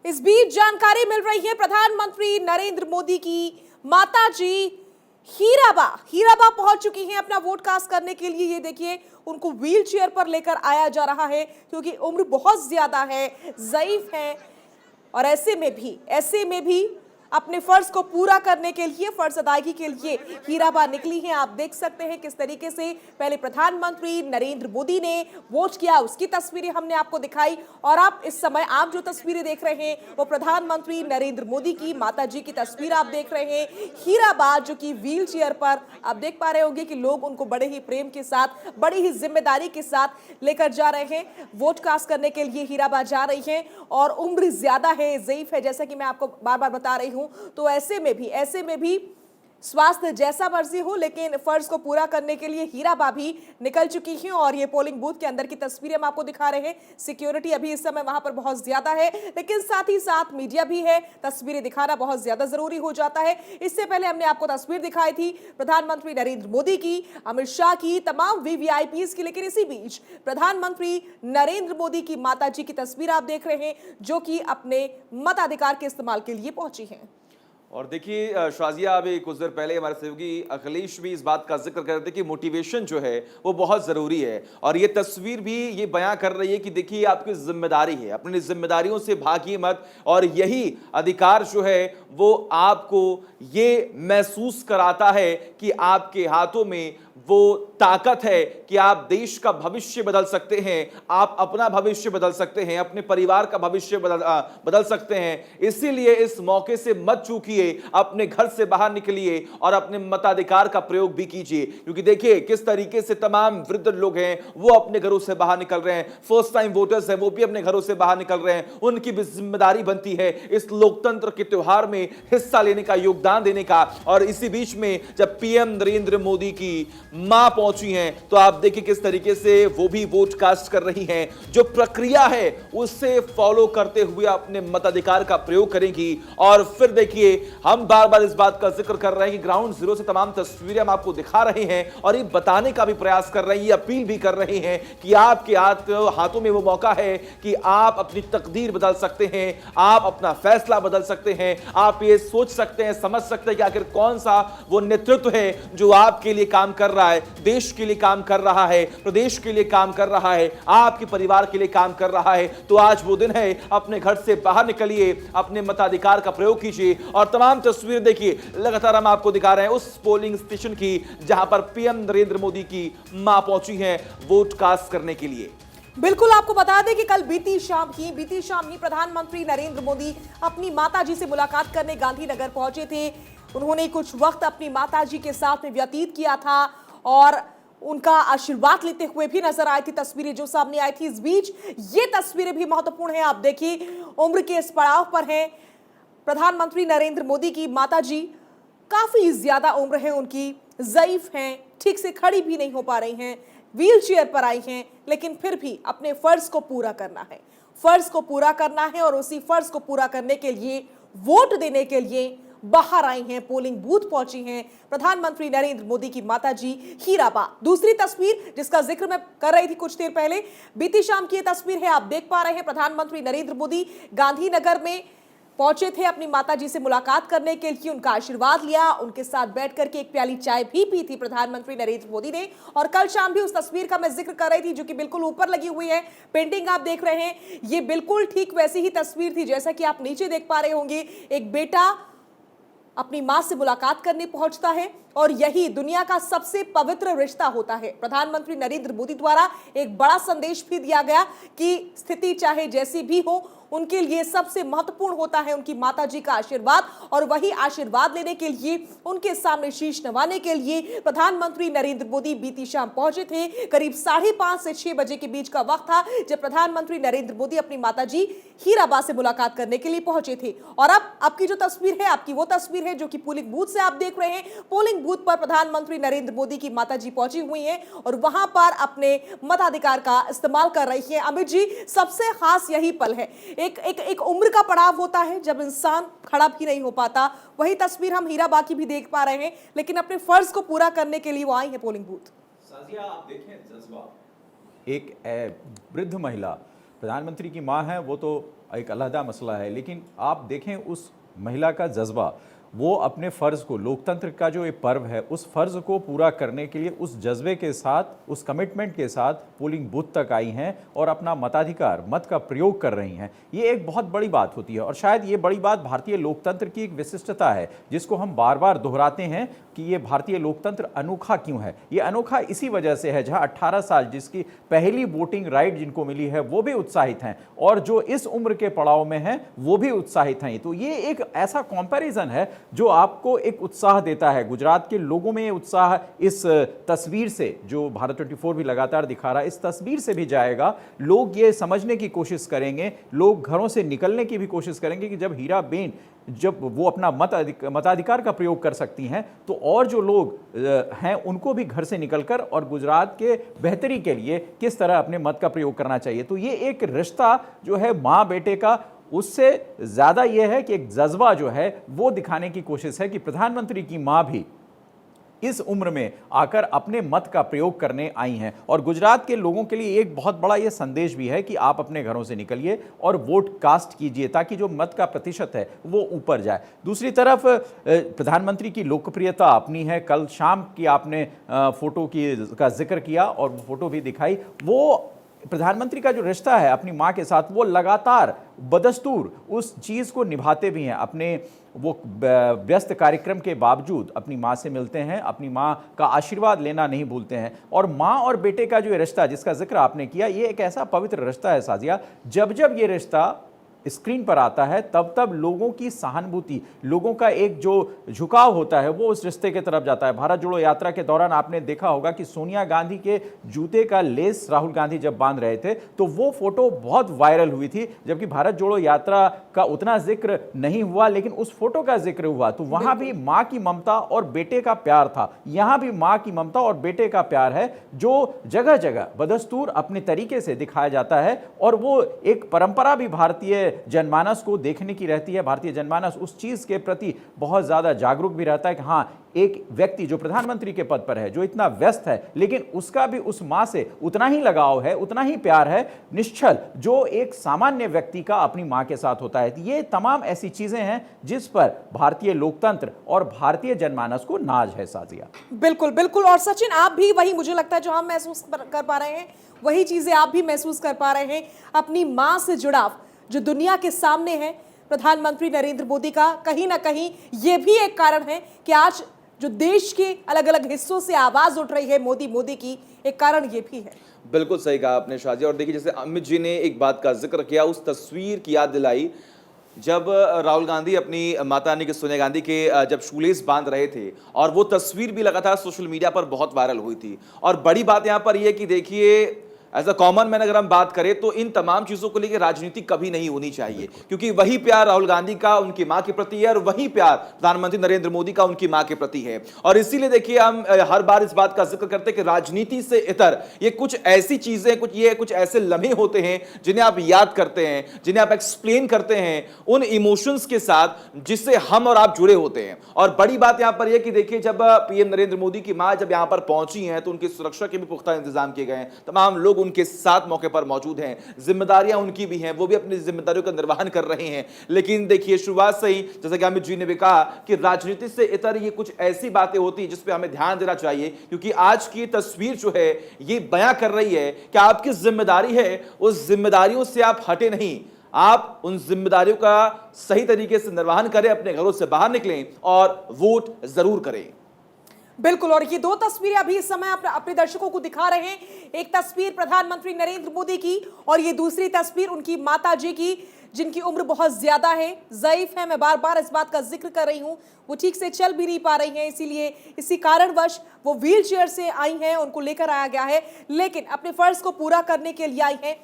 इस बीच जानकारी मिल रही है प्रधानमंत्री नरेंद्र मोदी की माताजी हीराबा पहुंच चुकी हैं अपना वोट कास्ट करने के लिए। ये देखिए उनको व्हील चेयर पर लेकर आया जा रहा है क्योंकि उम्र बहुत ज्यादा है, ज़ईफ है और ऐसे में भी अपने फर्ज को पूरा करने के लिए, फर्ज अदायगी के लिए हीराबा निकली हैं। आप देख सकते हैं किस तरीके से पहले प्रधानमंत्री नरेंद्र मोदी ने वोट किया, उसकी तस्वीरें हमने आपको दिखाई और आप इस समय आप जो तस्वीरें देख रहे हैं वो प्रधानमंत्री नरेंद्र मोदी की माताजी की तस्वीर आप देख रहे हैं। हीराबा जो कि व्हील चेयर पर, आप देख पा रहे होंगे कि लोग उनको बड़े ही प्रेम के साथ, बड़ी ही जिम्मेदारी के साथ लेकर जा रहे हैं। वोट कास्ट करने के लिए हीराबा जा रही हैं और उम्र ज्यादा है, ज़ईफ है, जैसा कि मैं आपको बार बार बता रही हूं। तो ऐसे में भी स्वास्थ्य जैसा मर्जी हो लेकिन फर्ज को पूरा करने के लिए हीराबा भी निकल चुकी हैं और ये पोलिंग बूथ के अंदर की तस्वीरें हम आपको दिखा रहे हैं। सिक्योरिटी अभी इस समय वहां पर बहुत ज्यादा है लेकिन साथ ही साथ मीडिया भी है, तस्वीरें दिखाना बहुत ज्यादा जरूरी हो जाता है। इससे पहले हमने आपको तस्वीर दिखाई थी प्रधानमंत्री नरेंद्र मोदी की, अमित शाह की, तमाम वीवीआईपीज की, लेकिन इसी बीच प्रधानमंत्री नरेंद्र मोदी की माताजी की तस्वीर आप देख रहे हैं जो कि अपने मताधिकार के इस्तेमाल के लिए पहुंची हैं। और देखिए शाजिया, अभी कुछ देर पहले हमारे सहयोगी अखिलेश भी इस बात का जिक्र कर रहे थे कि मोटिवेशन जो है वो बहुत ज़रूरी है और ये तस्वीर भी ये बयां कर रही है कि देखिए आपकी जिम्मेदारी है, अपनी जिम्मेदारियों से भागिए मत और यही अधिकार जो है वो आपको ये महसूस कराता है कि आपके हाथों में वो ताकत है कि आप देश का भविष्य बदल सकते हैं, आप अपना भविष्य बदल सकते हैं, अपने परिवार का भविष्य बदल सकते हैं। इसीलिए इस मौके से मत चूकिए, अपने घर से बाहर निकलिए और अपने मताधिकार का प्रयोग भी कीजिए क्योंकि देखिए किस तरीके से तमाम वृद्ध लोग हैं वो अपने घरों से बाहर निकल रहे हैं, फर्स्ट टाइम वोटर्स हैं वो भी अपने घरों से बाहर निकल रहे हैं। उनकी भी जिम्मेदारी बनती है इस लोकतंत्र के त्योहार में हिस्सा लेने का, योगदान देने का। और इसी बीच में जब पीएम नरेंद्र मोदी की मां पहुंची हैं तो आप देखिए किस तरीके से वो भी वोट कास्ट कर रही हैं। जो प्रक्रिया है उससे फॉलो करते हुए अपने मताधिकार का प्रयोग करेंगी। और फिर देखिए हम बार बार इस बात का जिक्र कर रहे हैं कि ग्राउंड जीरो से तमाम तस्वीरें हम आपको दिखा रहे हैं और ये बताने का भी प्रयास कर रहे हैं, ये अपील भी कर रहे हैं कि आपके हाथों में वो मौका है कि आप अपनी तकदीर बदल सकते हैं, आप अपना फैसला बदल सकते हैं, आप ये सोच सकते हैं, समझ सकते हैं कि आखिर कौन सा वो नेतृत्व है जो आपके लिए काम कर रहा है, देश के लिए काम कर रहा है, प्रदेश के लिए काम कर रहा है, आपके परिवार के लिए काम कर रहा है। तो आज वो दिन है, अपने घर से बाहर निकलिए, अपने मताधिकार का प्रयोग कीजिए। और तमाम तस्वीरें देखिए लगातार हम आपको दिखा रहे हैं उस पोलिंग स्टेशन की जहां पर पीएम नरेंद्र मोदी की मां पहुंची हैं वोट कास्ट करने के लिए। बिल्कुल आपको बता दें कि कल बीती शाम ही प्रधानमंत्री नरेंद्र मोदी अपनी माताजी से मुलाकात करने गांधीनगर पहुंचे थे। उन्होंने कुछ वक्त अपनी माताजी के साथ में व्यतीत किया था और उनका आशीर्वाद लेते हुए भी नजर आई थी। तस्वीरें जो सामने आई थी, इस बीच ये तस्वीरें भी महत्वपूर्ण हैं। आप देखिए उम्र के इस पड़ाव पर हैं प्रधानमंत्री नरेंद्र मोदी की माताजी, काफी ज्यादा उम्र है उनकी, ज़ईफ हैं, ठीक से खड़ी भी नहीं हो पा रही हैं, व्हील चेयर पर आई हैं, लेकिन फिर भी अपने फर्ज को पूरा करना है और उसी फर्ज को पूरा करने के लिए, वोट देने के लिए बाहर आई हैं, पोलिंग बूथ पहुंची हैं प्रधानमंत्री नरेंद्र मोदी की माताजी हीराबा। दूसरी तस्वीर जिसका जिक्र मैं कर रही थी कुछ देर पहले, बीती शाम की ये तस्वीर है, आप देख पा रहे हैं प्रधानमंत्री नरेंद्र मोदी गांधीनगर में पहुंचे थे अपनी माताजी से मुलाकात करने के लिए, उनका आशीर्वाद लिया, उनके साथ बैठ करके एक प्याली चाय भी पी थी प्रधानमंत्री नरेंद्र मोदी ने। और कल शाम भी उस तस्वीर का मैं जिक्र कर रही थी जो कि बिल्कुल ऊपर लगी हुई है, पेंटिंग आप देख रहे हैं, ये बिल्कुल ठीक वैसी ही तस्वीर थी जैसा कि आप नीचे देख पा रहे होंगे। एक बेटा अपनी मां से मुलाकात करने पहुंचता है और यही दुनिया का सबसे पवित्र रिश्ता होता है। प्रधानमंत्री नरेंद्र मोदी द्वारा एक बड़ा संदेश भी दिया गया कि स्थिति चाहे जैसी भी हो, उनके लिए सबसे महत्वपूर्ण होता है उनकी माताजी का आशीर्वाद। और वही आशीर्वाद लेने के लिए, उनके सामने शीश नवाने के लिए प्रधानमंत्री नरेंद्र मोदी बीती शाम पहुंचे थे। करीब 5:30 से 6 बजे के बीच का वक्त था जब प्रधानमंत्री नरेंद्र मोदी अपनी माताजी हीराबा से मुलाकात करने के लिए पहुंचे थे। और अब आपकी जो तस्वीर है, आपकी वो तस्वीर है जो कि पोलिंग बूथ से आप देख रहे हैं। पोलिंग बूथ पर प्रधानमंत्री नरेंद्र मोदी की माताजी पहुंची हुई हैं और वहां पर अपने मताधिकार का इस्तेमाल कर रही हैं। अमित जी, सबसे खास यही पल है, एक उम्र का पड़ाव होता है जब इंसान खड़ा भी नहीं हो पाता। वही तस्वीर हम हीराबा की भी देख पा रहे हैं, लेकिन अपने फर्ज को पूरा करने के लिए वो आई है पोलिंग बूथ। साजिया, आप देखें जज्बा, एक वृद्ध महिला प्रधानमंत्री की मां है, वो तो एक अलहदा मसला है, लेकिन आप देखें उस महिला का जज्बा, वो अपने फ़र्ज़ को, लोकतंत्र का जो ये पर्व है, उस फ़र्ज़ को पूरा करने के लिए उस जज्बे के साथ, उस कमिटमेंट के साथ पोलिंग बूथ तक आई हैं और अपना मताधिकार, मत का प्रयोग कर रही हैं। ये एक बहुत बड़ी बात होती है और शायद ये बड़ी बात भारतीय लोकतंत्र की एक विशिष्टता है, जिसको हम बार बार दोहराते हैं कि ये भारतीय लोकतंत्र अनोखा क्यों है। ये अनोखा इसी वजह से है, जहाँ 18 साल जिसकी पहली वोटिंग राइट जिनको मिली है वो भी उत्साहित हैं और जो इस उम्र के पड़ाव में हैं वो भी उत्साहित हैं। तो ये एक ऐसा कंपैरिजन है जो आपको एक उत्साह देता है। गुजरात के लोगों में ये उत्साह इस तस्वीर से, जो भारत 24 भी लगातार दिखा रहा है, इस तस्वीर से भी जाएगा। लोग ये समझने की कोशिश करेंगे, लोग घरों से निकलने की भी कोशिश करेंगे कि जब हीराबेन जब वो अपना मताधिकार का प्रयोग कर सकती हैं तो और जो लोग हैं उनको भी घर से निकलकर और गुजरात के बेहतरी के लिए किस तरह अपने मत का प्रयोग करना चाहिए। तो ये एक रिश्ता जो है माँ बेटे का, उससे ज़्यादा यह है कि एक जज्बा जो है वो दिखाने की कोशिश है कि प्रधानमंत्री की माँ भी इस उम्र में आकर अपने मत का प्रयोग करने आई हैं। और गुजरात के लोगों के लिए एक बहुत बड़ा ये संदेश भी है कि आप अपने घरों से निकलिए और वोट कास्ट कीजिए ताकि जो मत का प्रतिशत है वो ऊपर जाए। दूसरी तरफ प्रधानमंत्री की लोकप्रियता अपनी है। कल शाम की आपने फोटो का जिक्र किया और वो फोटो भी दिखाई। वो प्रधानमंत्री का जो रिश्ता है अपनी माँ के साथ, वो लगातार बदस्तूर उस चीज़ को निभाते भी हैं। अपने वो व्यस्त कार्यक्रम के बावजूद अपनी माँ से मिलते हैं, अपनी माँ का आशीर्वाद लेना नहीं भूलते हैं। और माँ और बेटे का जो रिश्ता जिसका जिक्र आपने किया, ये एक ऐसा पवित्र रिश्ता है साजिया। जब जब ये रिश्ता स्क्रीन पर आता है तब तब लोगों की सहानुभूति, लोगों का एक जो झुकाव होता है वो उस रिश्ते की तरफ जाता है। भारत जोड़ो यात्रा के दौरान आपने देखा होगा कि सोनिया गांधी के जूते का लेस राहुल गांधी जब बांध रहे थे तो वो फोटो बहुत वायरल हुई थी, जबकि भारत जोड़ो यात्रा का उतना जिक्र नहीं हुआ, लेकिन उस फोटो का जिक्र हुआ। तो वहां भी माँ की ममता और बेटे का प्यार था, यहां भी माँ की ममता और बेटे का प्यार है जो जगह जगह बदस्तूर अपने तरीके से दिखाया जाता है। और वो एक परंपरा भी भारतीय जनमानस को देखने की रहती है। भारतीय जनमानस उस चीज के प्रति बहुत ज्यादा जागरूक भी रहता है कि हाँ, एक व्यक्ति जो प्रधानमंत्री के पद पर है, जो इतना व्यस्त है, लेकिन उसका भी उस मां से उतना ही लगाव है, उतना ही प्यार है निश्चल जो एक सामान्य व्यक्ति का अपनी मां के साथ होता है। ये तमाम ऐसी चीजें हैं जिस पर भारतीय लोकतंत्र और भारतीय जनमानस को नाज है साजिया। बिल्कुल बिल्कुल। और सचिन, आप भी वही, मुझे लगता है जो हम महसूस कर पा रहे हैं वही चीजें आप भी महसूस कर पा रहे हैं। अपनी मां से जुड़ाव जो दुनिया के सामने है प्रधानमंत्री नरेंद्र मोदी का, कहीं ना कहीं ये भी एक कारण है कि आज जो देश के अलग अलग हिस्सों से आवाज उठ रही है मोदी मोदी की, एक कारण ये भी है। बिल्कुल सही कहा आपने शाजिया। और देखिए, जैसे अमित जी ने एक बात का जिक्र किया, उस तस्वीर की याद दिलाई जब राहुल गांधी अपनी माता यानी कि सोनिया गांधी के जब शूलेस बांध रहे थे, और वो तस्वीर भी लगातार सोशल मीडिया पर बहुत वायरल हुई थी। और बड़ी बात यहां पर यह कि देखिए, एज अ कॉमन मैन अगर हम बात करें तो इन तमाम चीजों को लेकर राजनीति कभी नहीं होनी चाहिए, क्योंकि वही प्यार राहुल गांधी का उनकी मां के प्रति है और वही प्यार प्रधानमंत्री नरेंद्र मोदी का उनकी मां के प्रति है। और इसीलिए देखिए, हम हर बार इस बात का जिक्र करते हैं कि राजनीति से इतर ये कुछ ऐसी चीजें, कुछ ऐसे लम्हे होते हैं जिन्हें आप याद करते हैं, जिन्हें आप एक्सप्लेन करते हैं उन इमोशंस के साथ जिससे हम और आप जुड़े होते हैं। और बड़ी बात यहां पर यह कि देखिए, जब पीएम नरेंद्र मोदी की मां जब यहां पर पहुंची हैं तो उनकी सुरक्षा के भी पुख्ता इंतजाम किए गए हैं। तमाम लोग उनके साथ मौके पर मौजूद हैं, जिम्मेदारियां उनकी भी हैं, वो भी अपनी जिम्मेदारियों का निर्वहन कर रहे हैं। लेकिन देखिए, शुरुआत से ही जैसा कि अमित जी ने भी कहा कि राजनीति से इतर ये कुछ ऐसी बातें होती हैं जिस पे हमें ध्यान देना चाहिए, क्योंकि आज की तस्वीर जो है ये बयां कर रही है कि आपकी जिम्मेदारी है, उस जिम्मेदारियों से आप हटे नहीं, आप उन जिम्मेदारियों का सही तरीके से निर्वहन करें, अपने घरों से बाहर निकलें और वोट जरूर करें। बिल्कुल। और ये दो तस्वीरें अभी इस समय अपने दर्शकों को दिखा रहे हैं। एक तस्वीर प्रधानमंत्री नरेंद्र मोदी की और ये दूसरी तस्वीर उनकी माताजी की, जिनकी उम्र बहुत ज्यादा है, ज़ईफ है। मैं बार बार इस बात का जिक्र कर रही हूं, वो ठीक से चल भी नहीं पा रही हैं, इसीलिए इसी कारणवश वो व्हील चेयर से आई हैं, उनको लेकर आया गया है, लेकिन अपने फर्ज को पूरा करने के लिए आई हैं।